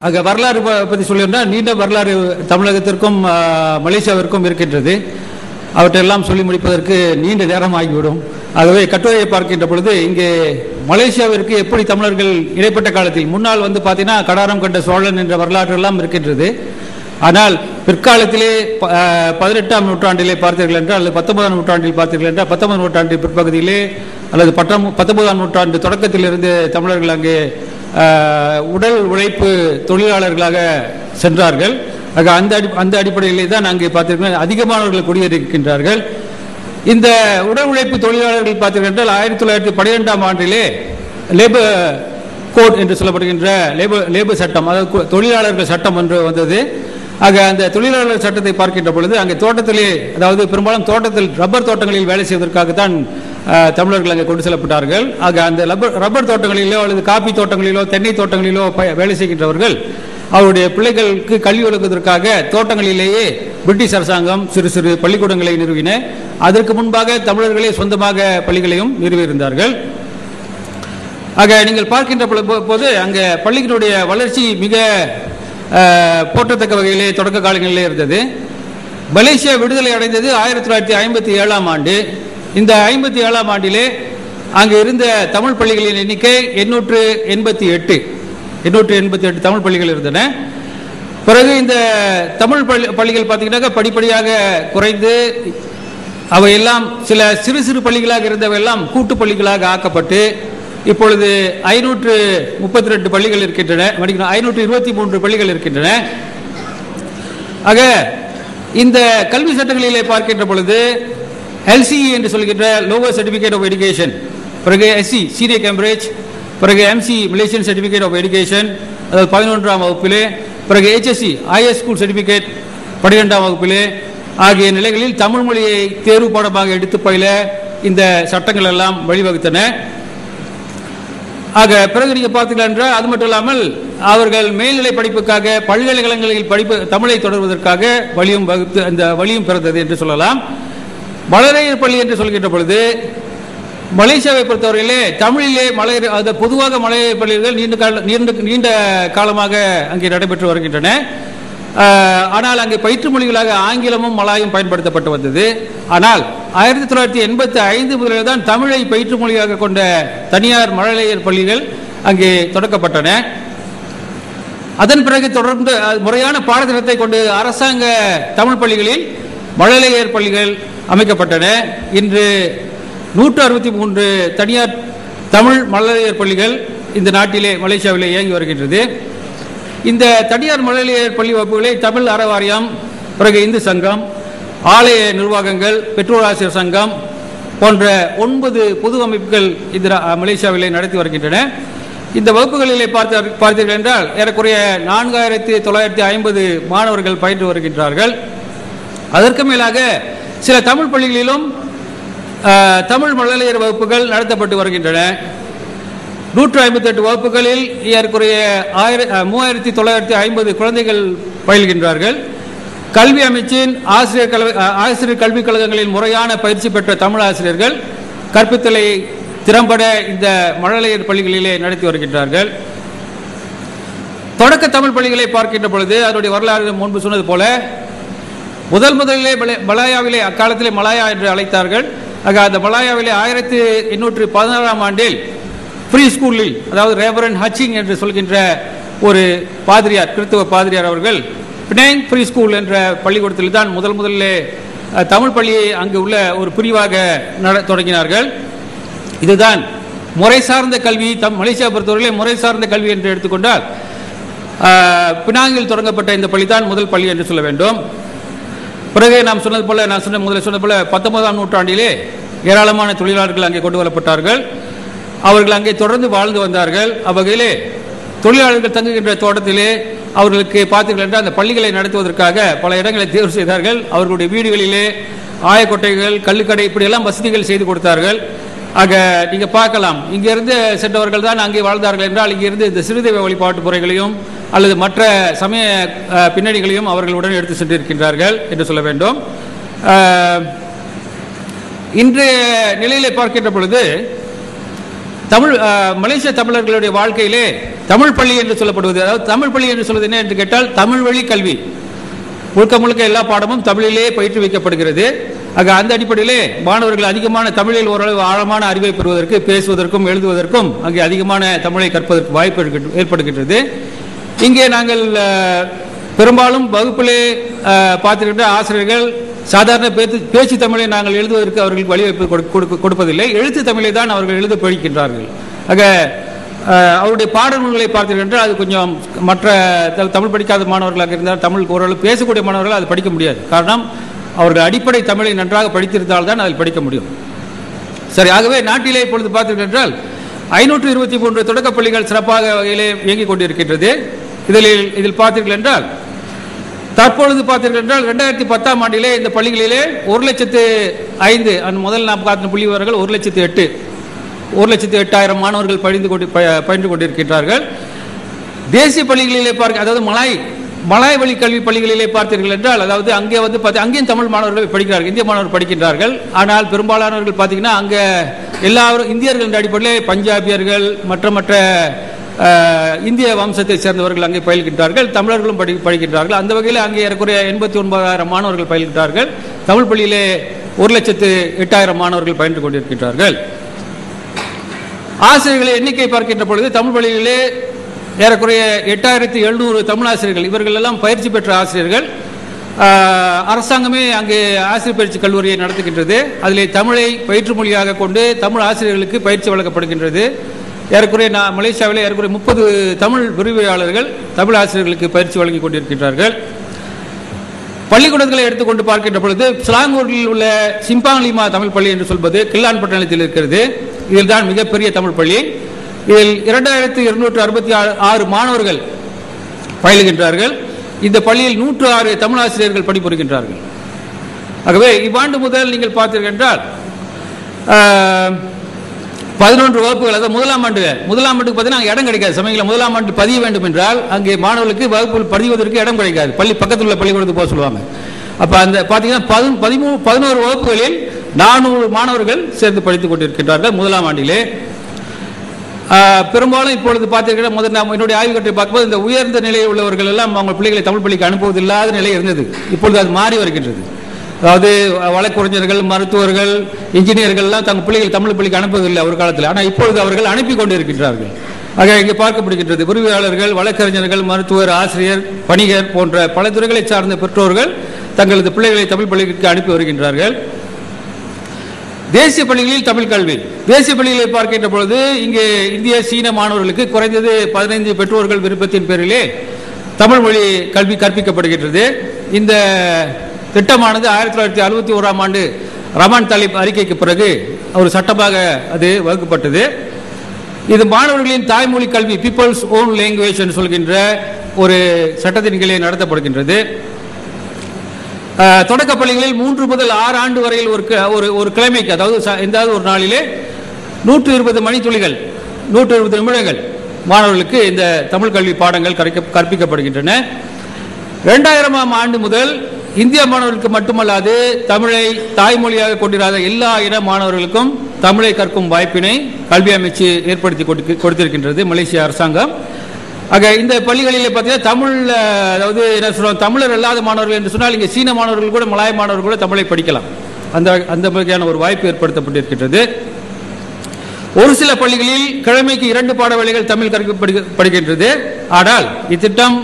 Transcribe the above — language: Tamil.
அங்க வரலாறு பற்றி சொல்லியிருந்தால் நீண்ட வரலாறு தமிழகத்திற்கும் மலேசியாவிற்கும் இருக்கின்றது. அவற்றையெல்லாம் சொல்லி முடிப்பதற்கு நீண்ட நேரம் ஆகிவிடும். ஆகவே கட்டுரையை பார்க்கின்ற பொழுது இங்கே மலேசியாவிற்கு எப்படி தமிழர்கள் இடைப்பட்ட காலத்தில் முன்னால் பார்த்தீங்கன்னா கடாரம் கண்ட சோழன் என்ற வரலாறு எல்லாம் இருக்கின்றது. ஆனால் பிற்காலத்திலே 18ஆம் நூற்றாண்டிலே பார்த்தீர்கள் என்றால் அல்லது 19ஆம் நூற்றாண்டில் பார்த்தீர்கள் என்றால் 19ஆம் நூற்றாண்டின் பிற்பகுதியிலே அல்லது 19ஆம் நூற்றாண்டு தொடக்கத்திலிருந்து தமிழர்கள் அங்கே உடல் உழைப்பு தொழிலாளர்களாக சென்றார்கள். அந்த அடிப்படையிலே தான் அங்கே பார்த்தீர்கள் அதிகமானவர்கள் குடியேறியிருக்கின்றார்கள். இந்த உடல் உழைப்பு தொழிலாளர்கள் பார்த்தீர்கள் என்றால் 1912ஆம் ஆண்டிலே லேபர் கோட் என்று சொல்லப்படுகின்ற லேபர் சட்டம், அதாவது தொழிலாளர்கள் சட்டம் ஒன்று வந்தது. ஆக அந்த தொழிலாளர் சட்டத்தை பார்க்கின்ற பொழுது அங்கே தோட்டத்திலே, அதாவது பெரும்பாலும் தோட்டத்தில் ரப்பர் தோட்டங்களில் வேலை செய்வதற்காகத்தான் தமிழர்கள் அங்கே கொண்டு செல்லப்பட்டார்கள். ஆக அந்த ரப்பர் தோட்டங்களிலோ அல்லது காபி தோட்டங்களிலோ தென்னை தோட்டங்களிலோ வேலை செய்கின்றவர்கள் அவருடைய பிள்ளைகளுக்கு கல்வி வழங்குவதற்காக தோட்டங்களிலேயே பிரிட்டிஷ் அரசாங்கம் சிறு சிறு பள்ளிக்கூடங்களை நிறுவின. அதற்கு முன்பாக தமிழர்களே சொந்தமாக பள்ளிகளையும் நிறுவியிருந்தார்கள். ஆக நீங்கள் பார்க்கின்ற போது அங்கே பள்ளிகளுடைய வளர்ச்சி மிக போற்றத்தக்க வகையிலே தொடக்க காலங்களிலே இருந்தது. மலேசியா விடுதலை அடைந்தது 1957ஆம் ஆண்டு. இந்த 57ஆம் ஆண்டிலே அங்கு இருந்த தமிழ் பள்ளிகளின் எண்ணிக்கை 888 தமிழ் பள்ளிகள் இருந்தன. பிறகு இந்த தமிழ் பள்ளிகள் பார்த்தீங்கன்னாக்க படிப்படியாக குறைந்து அவையெல்லாம் சில சிறு சிறு பள்ளிகளாக இருந்தவையெல்லாம் கூட்டு பள்ளிகளாக ஆக்கப்பட்டு இப்பொழுது 532 பள்ளிகள் இருக்கின்றன, 523 பள்ளிகள் இருக்கின்றன. ஆக இந்த கல்வி சட்டங்களிலே பார்க்கின்ற பொழுது LCE என்று சொல்கின்ற லோவர் சர்டிபிகேட் ஆஃப் எஜுகேஷன், பிறகு SC சீனியர் கேம்பிரிட்ஜ், பிறகு MC Malaysian certificate of education அதாவது 11ஆம் வகுப்பிலே, பிறகு HSC ஹையர் ஸ்கூல் சர்டிபிகேட் 12ஆம் வகுப்பிலே ஆகிய நிலைகளில் தமிழ் மொழியை தேர்வு பாடமாக எடுத்து பயில இந்த சட்டங்கள் எல்லாம் வழிவகுத்தன. ஆக பிறகு நீங்கள் பார்த்தீர்கள் என்றால் அது மட்டும் இல்லாமல் அவர்கள் மேல்நிலை படிப்புக்காக பல்கலைக்கழகங்களில் படிப்பு தமிழை தொடர்வதற்காக வழியும் பிறந்தது என்று சொல்லலாம். மழலையர் பள்ளி என்று சொல்கின்ற பொழுது மலேசியாவை பொறுத்தவரையிலே தமிழிலே பொதுவாக மழலையர் பள்ளிகள் நீண்ட காலமாக அங்கே நடைபெற்று வருகின்றன. ஆனால் அங்கே பயிற்று மொழிகளாக ஆங்கிலமும் மலாயும் பயன்படுத்தப்பட்டு வந்தது. ஆனால் 1985 முதலில் தான் தமிழை பயிற்று மொழியாக கொண்ட தனியார் மழலையர் பள்ளிகள் அங்கே தொடக்கப்பட்டன. அதன் பிறகு தொடர்ந்து முறையான பாடத்திட்டத்தை கொண்டு அரசாங்க தமிழ் பள்ளிகளில் மழலையர் பள்ளிகள் அமைக்கப்பட்டன. இன்று 163 தனியார் தமிழ் மழலையர் பள்ளிகள் இந்த நாட்டிலே மலேசியாவிலே இயங்கி வருகின்றது. இந்த தனியார் மழலையர் பள்ளி வகுப்புகளை தமிழ் அறவாரியம், பிறகு இந்து சங்கம், ஆலய நிர்வாகங்கள், பெற்றோர் ஆசிரியர் சங்கம் போன்ற 9 பொது அமைப்புகள் இந்த மலேசியாவிலே நடத்தி வருகின்றன. இந்த வகுப்புகளிலே பார்த்தீர்கள் என்றால் ஏறக்குறைய 4950 மாணவர்கள் பயின்று வருகின்றார்கள். அதற்கு மேலாக சில தமிழ் பள்ளிகளிலும் தமிழ் மழலையர் வகுப்புகள் நடத்தப்பட்டு வருகின்றன. 158 வகுப்புகளில் ஏறக்குறைய 3950 குழந்தைகள் பயில்கின்றார்கள். கல்வி அமைச்சின் ஆசிரியர் கல்விக் கழகங்களின் முறையான பயிற்சி பெற்ற தமிழ் ஆசிரியர்கள் கற்பித்தலை திறம்பட இந்த மழலையர் பள்ளிகளிலே நடத்தி வருகின்றார்கள். தொடக்க தமிழ் பள்ளிகளை பார்க்கின்ற பொழுது அதனுடைய வரலாறு முன்பு சொன்னது போல முதலிலே மலாயாவிலே அக்காலத்திலே மலாயா என்று அழைத்தார்கள். ஆக அந்த மலாயாவிலே 1816ஆம் ஆண்டில் ஃப்ரீ ஸ்கூலில், அதாவது ரேவரன் ஹச்சிங் என்று சொல்கின்ற ஒரு பாதிரியார், கிறிஸ்தவ பாதிரியார் அவர்கள் பினாங் ஃப்ரீ ஸ்கூல் என்ற பள்ளிக்கூடத்தில் தான் முதலிலே தமிழ் பள்ளியை அங்கு உள்ள ஒரு பிரிவாக தொடங்கினார்கள். இதுதான் முறை சார்ந்த கல்வி. மலேசியா பொறுத்தவரையிலே முறை சார்ந்த கல்வி என்று எடுத்துக்கொண்டால் பினாங்கில் தொடங்கப்பட்ட இந்த பள்ளி தான் முதல் பள்ளி என்று சொல்ல வேண்டும். பிறகு நான் சொன்னது போல 19ஆம் நூற்றாண்டிலே ஏராளமான தொழிலாளர்கள் அங்கே கொண்டு வரப்பட்டார்கள். அவர்கள் அங்கே தொடர்ந்து வாழ்ந்து வந்தார்கள். அவ்வகையிலே தொழிலாளர்கள் தங்குகின்ற தோட்டத்திலே அவர்களுக்கு பார்த்தீர்கள் என்றால் அந்த பள்ளிகளை நடத்துவதற்காக பல இடங்களை தேர்வு செய்தார்கள். அவர்களுடைய வீடுகளிலே ஆயக்கொட்டைகள், கல்லுக்கடை இப்படியெல்லாம் வசதிகள் செய்து கொடுத்தார்கள். ஆக நீங்கள் பார்க்கலாம், இங்கிருந்து சென்றவர்கள் தான் அங்கே வாழ்ந்தார்கள் என்றால் இங்கிருந்து இந்த சிறுதெய்வ வழிபாட்டு முறைகளையும் அல்லது மற்ற சமய பின்னணிகளையும் அவர்களுடன் எடுத்து சென்றிருக்கின்றார்கள் என்று சொல்ல வேண்டும். இன்றைய நிலையிலே பார்க்கின்ற பொழுது மலேசிய தமிழர்களுடைய வாழ்க்கையிலே தமிழ் பள்ளி என்று சொல்லப்படுவது, அதாவது தமிழ் பள்ளி என்று சொல்வது என்ன என்று கேட்டால் தமிழ் வழி கல்வி, முழுக்க முழுக்க எல்லா பாடமும் தமிழிலே பயிற்றுவிக்கப்படுகிறது. ஆக அந்த அடிப்படையிலே மாணவர்கள் அதிகமான தமிழில் ஓரளவு ஆழமான அறிவை பெறுவதற்கு, பேசுவதற்கும் எழுதுவதற்கும் அங்கே அதிகமான தமிழை கற்பதற்கு வாய்ப்பு ஏற்படுகின்றது. இங்கே நாங்கள் பெரும்பாலும் வகுப்பிலே பார்த்திருக்கின்ற ஆசிரியர்கள் சாதாரண பேச்சு தமிழை நாங்கள் எழுதுவதற்கு அவர்களுக்கு வழிவகுப்பு கொடுப்பதில்லை, எழுத்து தமிழை தான் அவர்கள் எழுத படிக்கின்றார்கள். ஆக அவருடைய பாடநூல்களை பார்த்தீர்கள் அது கொஞ்சம் மற்ற தமிழ் படிக்காத மாணவர்களாக இருந்தால், தமிழ் ஓரளவு பேசக்கூடிய மாணவர்கள் அது படிக்க முடியாது. காரணம், அவர்கள் அடிப்படை தமிழை நன்றாக படித்திருந்தால் தான் அதில் படிக்க முடியும். சரி, ஆகவே நாட்டிலே இப்பொழுது பார்த்தீர்கள் என்றால் 523 தொடக்கப் பள்ளிகள் சிறப்பாக வகையிலே இயங்கிக் கொண்டிருக்கின்றது. இதில் பார்த்தீர்கள் என்றால் தற்பொழுது பார்த்தீர்கள் என்றால் 2010ஆம் ஆண்டிலே இந்த பள்ளிகளிலே 1,05,000 முதல் நாம் காட்டின புள்ளி விவரங்கள் 1,08,000 மாணவர்கள் பயின்று கொண்டிருக்கின்றார்கள். தேசிய பள்ளிகளிலே அதாவது மலாய் வழி கல்வி பள்ளிகளிலே பார்த்தீர்கள் என்றால், அதாவது அங்கே அங்கேயும் தமிழ் மாணவர்கள் படிக்கிறார்கள், இந்திய மாணவர்கள் படிக்கின்றார்கள். ஆனால் பெரும்பாலானவர்கள் பார்த்தீங்கன்னா அங்கே எல்லாரும் இந்தியர்கள் என்ற அடிப்படையில் பஞ்சாபியர்கள் மற்ற இந்திய வம்சத்தை சேர்ந்தவர்கள் அங்கே பயில்கின்றார்கள், தமிழர்களும் படிக்கின்றார்கள். அந்த வகையில் அங்கே ஏறக்குறைய 89,000 மாணவர்கள் பயில்கின்றார்கள். தமிழ் பள்ளியிலே 1,08,000 மாணவர்கள் பயின்று கொண்டிருக்கின்றார்கள். ஆசிரியர்களை எண்ணிக்கை பார்க்கின்ற பொழுது தமிழ் பள்ளிகளிலே ஏறக்குறைய 8,700 தமிழ் ஆசிரியர்கள், இவர்கள் எல்லாம் பயிற்சி பெற்ற ஆசிரியர்கள். அரசாங்கமே அங்கே ஆசிரியர் பயிற்சி கல்லூரியை நடத்துகின்றது. அதிலே தமிழை பயிற்று மொழியாக கொண்டு தமிழ் ஆசிரியர்களுக்கு பயிற்சி வழங்கப்படுகின்றது. ஏறக்குறைய மலேசியாவிலே ஏறக்குறைய 30 தமிழ் விரிவுரையாளர்கள் தமிழ் ஆசிரியர்களுக்கு பயிற்சி வழங்கி கொண்டிருக்கின்றார்கள். பள்ளிக்கூடங்களை எடுத்துக்கொண்டு பார்க்கின்ற பொழுது சிலாங்கூரில் உள்ள சிம்பாங் லிமா தமிழ் பள்ளி என்று சொல்வது கில்லான் பட்டணத்தில் இருக்கிறது. இதில் தான் மிகப்பெரிய தமிழ் பள்ளி. இதில் 2,266 மாணவர்கள் பயிலுகின்றார்கள். இந்த பள்ளியில் 106 தமிழ் ஆசிரியர்கள் பணிபுரிகின்றார்கள். ஆகவே இவ்வாண்டு முதல் நீங்கள் பார்த்தீர்கள் என்றால் 11 வகுப்புகள், அதாவது முதலாம் ஆண்டுக்கு பார்த்தீங்கன்னா இடம் கிடைக்காது. சமயங்களில் முதலாம் ஆண்டு பதிய வேண்டும் என்றால் அங்கே மாணவர்களுக்கு வகுப்புகள் பதிவதற்கு இடம் கிடைக்காது. பக்கத்தில் உள்ள பள்ளிக்கூடத்துக்கு போக சொல்லுவாங்க. அப்போ அந்த பார்த்தீங்கன்னா 11 வகுப்புகளில் 400 மாணவர்கள் சேர்ந்து படித்துக் கொண்டிருக்கின்றார்கள் முதலாம் ஆண்டிலே. பெரும்பாலும் இப்பொழுது பார்த்தீங்கன்னா முதல் என்னுடைய ஆய்வுக்கட்டை பார்க்கும்போது இந்த உயர்ந்த நிலையில் உள்ளவர்கள் எல்லாம் அவங்க பிள்ளைகளை தமிழ் பள்ளிக்கு அனுப்புவதில்லாத நிலை இருந்தது. இப்பொழுது அது மாறி வருகின்றது. அதாவது வழக்கறிஞர்கள், மருத்துவர்கள், இன்ஜினியர்கள் எல்லாம் தங்கள் பிள்ளைகள் தமிழ் பள்ளிக்கு அனுப்புவதில்லை ஒரு காலத்தில். ஆனால் இப்பொழுது அவர்கள் அனுப்பி கொண்டிருக்கின்றார்கள். ஆக இங்கே பார்க்கப்படுகின்றது விரிவுரையாளர்கள், வழக்கறிஞர்கள், மருத்துவர், ஆசிரியர், வணிகர் போன்ற பல துறைகளை சார்ந்த பெற்றோர்கள் தங்களது பிள்ளைகளை தமிழ் பள்ளிக்கு அனுப்பி வருகின்றார்கள். தேசிய பள்ளிகளில் தமிழ் கல்வி, தேசிய பள்ளிகளை பார்க்கின்ற பொழுது இங்கே இந்திய சீன மாணவர்களுக்கு குறைந்தது 15 பெற்றோர்கள் விருப்பத்தின் பேரிலே தமிழ் மொழி கல்வி கற்பிக்கப்படுகின்றது. இந்த திட்டமானது 1961ஆம் ஆண்டு ரமான் தாலிப் அறிக்கைக்கு பிறகு ஒரு சட்டமாக அது வகுக்கப்பட்டது. இது மாணவர்களின் தாய்மொழி கல்வி, பீப்புள்ஸ் ஓன் லாங்குவேஜ் என்று சொல்கின்ற ஒரு சட்டத்தின் கீழே நடத்தப்படுகின்றது. தொடக்க பள்ளிகளில் 3 முதல் 6 ஆண்டு வரையில் ஒரு கிழமைக்கு, அதாவது எந்தாவது ஒரு நாளிலே 120 மணித்துளிகள் 120 நிமிடங்கள் மாணவர்களுக்கு இந்த தமிழ் கல்வி பாடங்கள் கற்பிக்கப்படுகின்றன. 2000ஆம் ஆண்டு முதல் இந்திய மாணவர்களுக்கு மட்டுமல்லாது தமிழை தாய்மொழியாக கொண்டிராத எல்லா இன மாணவர்களுக்கும் தமிழை கற்கும் வாய்ப்பினை கல்வி அமைச்சு ஏற்படுத்தி கொடுத்திருக்கின்றது மலேசிய அரசாங்கம். ஆக இந்த பள்ளிகளில் பார்த்தீங்கன்னா தமிழ், அதாவது என்ன சொல்லுவாங்க, தமிழர் அல்லாத மாணவர்கள் என்று சொன்னால் இங்கே சீன மாணவர்கள் கூட, மலாய மாணவர்கள் கூட தமிழை படிக்கலாம். அந்த வகையான ஒரு வாய்ப்பு ஏற்படுத்தப்பட்டிருக்கின்றது. ஒரு சில பள்ளிகளில் கிழமைக்கு 2 பாட வேளைகள் தமிழ் கற்பிக்கப்படுகின்றது. ஆனால் இத்திட்டம்